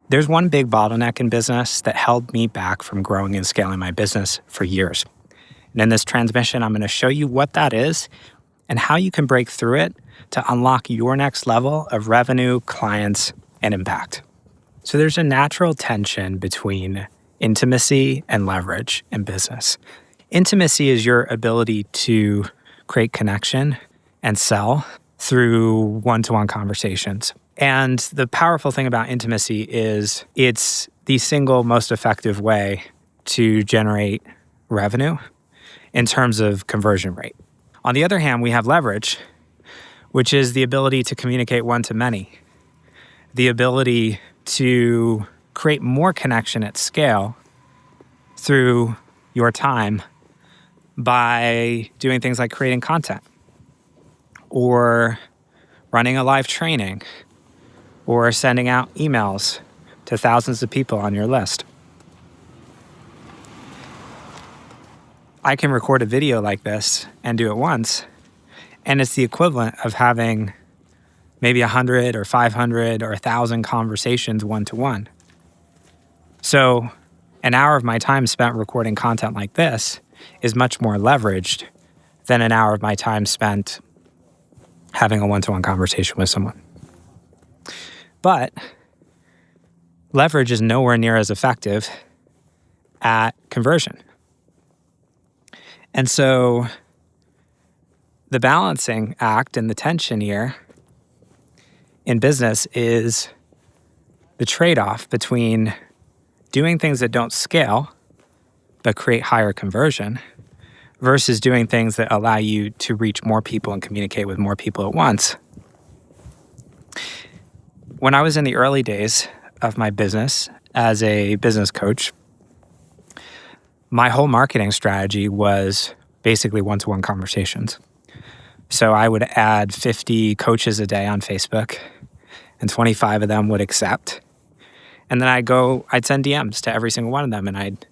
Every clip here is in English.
There's one big bottleneck in business that held me back from growing and scaling my business for years. And in this transmission, I'm going to show you what that is and how you can break through it to unlock your next level of revenue, clients, and impact. So there's a natural tension between intimacy and leverage in business. Intimacy is your ability to create connection and sell through one-to-one conversations. And the powerful thing about intimacy is it's the single most effective way to generate revenue in terms of conversion rate. On the other hand, we have leverage, which is the ability to communicate one-to-many, the ability to create more connection at scale through your time by doing things like creating content or running a live training or sending out emails to thousands of people on your list. I can record a video like this and do it once, and it's the equivalent of having maybe 100 or 500 or 1,000 conversations one-to-one. So an hour of my time spent recording content like this is much more leveraged than an hour of my time spent having a one-to-one conversation with someone. But leverage is nowhere near as effective at conversion. And so the balancing act and the tension here in business is the trade-off between doing things that don't scale but create higher conversion versus doing things that allow you to reach more people and communicate with more people at once. When I was in the early days of my business as a business coach, my whole marketing strategy was basically one-to-one conversations. So I would add 50 coaches a day on Facebook, and 25 of them would accept. And then I'd send DMs to every single one of them, and I'd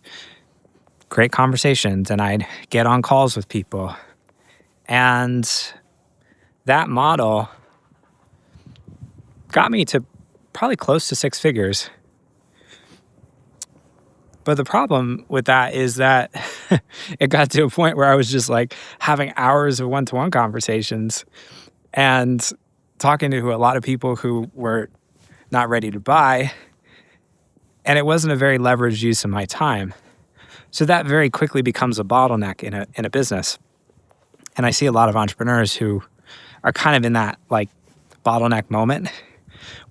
create conversations, and I'd get on calls with people. And that model got me to probably close to 6 figures. But the problem with that is that it got to a point where I was just like having hours of one-to-one conversations and talking to a lot of people who were not ready to buy. And it wasn't a very leveraged use of my time. So that very quickly becomes a bottleneck in a business. And I see a lot of entrepreneurs who are kind of in that like bottleneck moment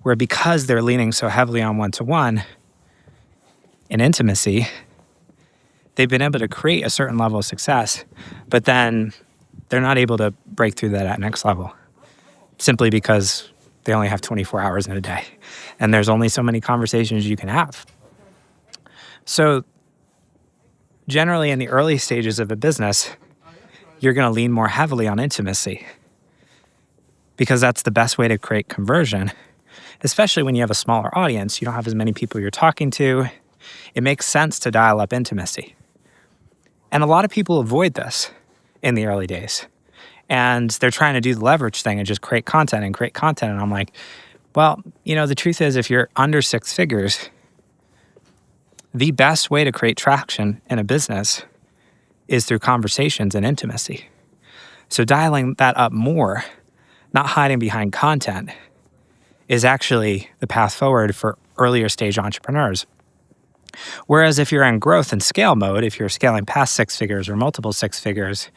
where because they're leaning so heavily on one-to-one and intimacy, they've been able to create a certain level of success, but then they're not able to break through that next level simply because they only have 24 hours in a day and there's only so many conversations you can have. So generally in the early stages of a business, you're going to lean more heavily on intimacy because that's the best way to create conversion, especially when you have a smaller audience. You don't have as many people you're talking to. It makes sense to dial up intimacy. And a lot of people avoid this in the early days. And they're trying to do the leverage thing and just create content. And I'm like, well, the truth is if you're under 6 figures, the best way to create traction in a business is through conversations and intimacy. So dialing that up more, not hiding behind content, is actually the path forward for earlier stage entrepreneurs. Whereas if you're in growth and scale mode, if you're scaling past 6 figures or multiple 6 figures,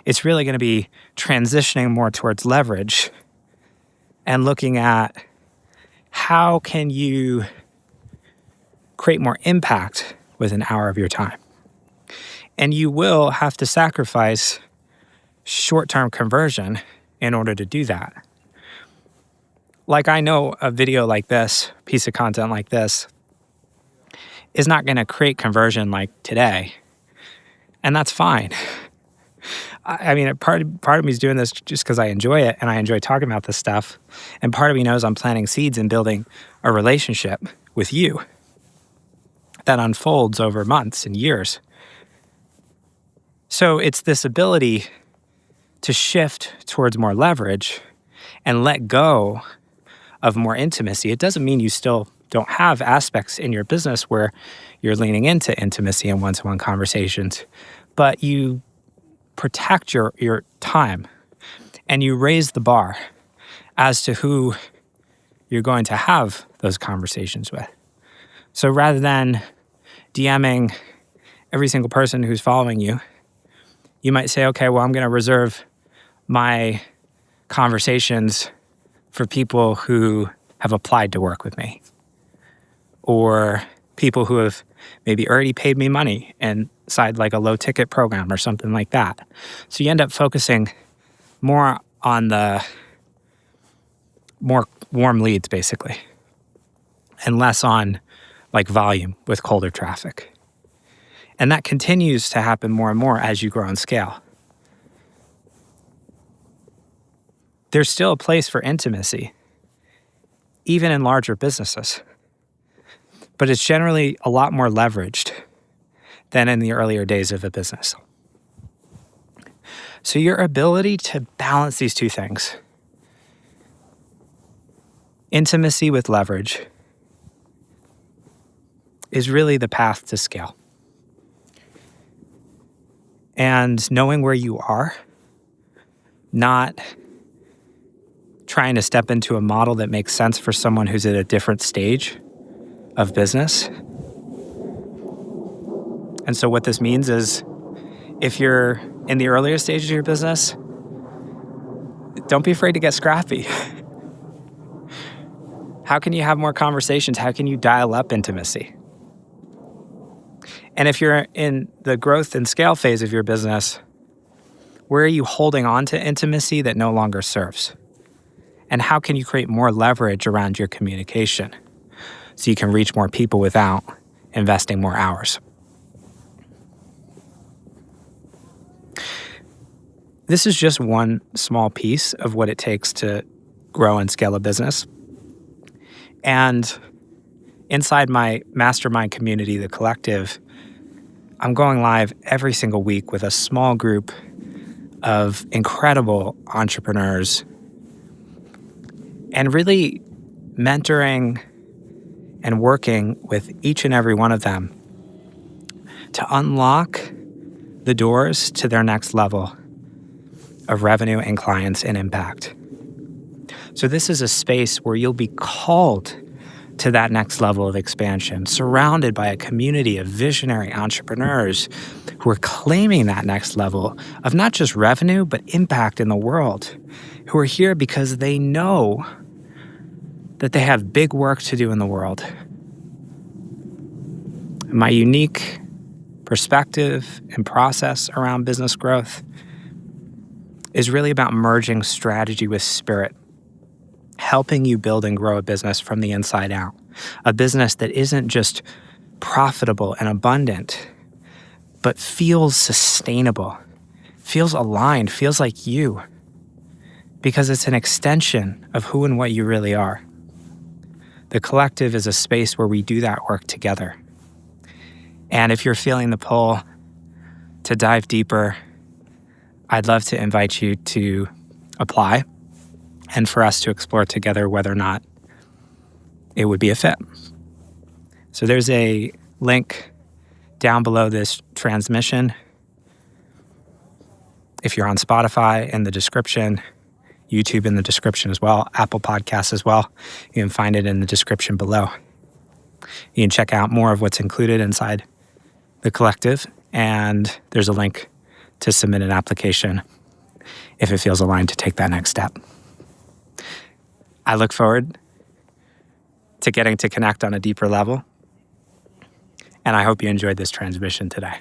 it's really going to be transitioning more towards leverage and looking at how can you create more impact with an hour of your time. And you will have to sacrifice short-term conversion in order to do that. Like I know a video like this, piece of content like this, is not going to create conversion like today. And that's fine. I mean, part of me is doing this just because I enjoy it and I enjoy talking about this stuff. And part of me knows I'm planting seeds and building a relationship with you that unfolds over months and years. So it's this ability to shift towards more leverage and let go of more intimacy. It doesn't mean you still don't have aspects in your business where you're leaning into intimacy and one-to-one conversations, but you protect your time and you raise the bar as to who you're going to have those conversations with. So rather than DMing every single person who's following you, you might say, okay, well, I'm going to reserve my conversations for people who have applied to work with me, or people who have maybe already paid me money inside like a low ticket program or something like that. So you end up focusing more on the more warm leads, basically, and less on like volume with colder traffic. And that continues to happen more and more as you grow and scale. There's still a place for intimacy, even in larger businesses, but it's generally a lot more leveraged than in the earlier days of a business. So your ability to balance these two things, intimacy with leverage, is really the path to scale. And knowing where you are, not trying to step into a model that makes sense for someone who's at a different stage of business. And so what this means is, if you're in the earlier stages of your business, don't be afraid to get scrappy. How can you have more conversations? How can you dial up intimacy? And if you're in the growth and scale phase of your business, where are you holding on to intimacy that no longer serves? And how can you create more leverage around your communication so you can reach more people without investing more hours? This is just one small piece of what it takes to grow and scale a business. And inside my mastermind community, The Collective, I'm going live every single week with a small group of incredible entrepreneurs and really mentoring and working with each and every one of them to unlock the doors to their next level of revenue and clients and impact. So this is a space where you'll be called to that next level of expansion, surrounded by a community of visionary entrepreneurs who are claiming that next level of not just revenue, but impact in the world, who are here because they know that they have big work to do in the world. My unique perspective and process around business growth is really about merging strategy with spirit, helping you build and grow a business from the inside out, a business that isn't just profitable and abundant, but feels sustainable, feels aligned, feels like you, because it's an extension of who and what you really are. The Collective is a space where we do that work together. And if you're feeling the pull to dive deeper, I'd love to invite you to apply and for us to explore together whether or not it would be a fit. So there's a link down below this transmission. If you're on Spotify, in the description, YouTube in the description as well, Apple Podcasts as well, you can find it in the description below. You can check out more of what's included inside The Collective, and there's a link to submit an application if it feels aligned to take that next step. I look forward to getting to connect on a deeper level, and I hope you enjoyed this transmission today.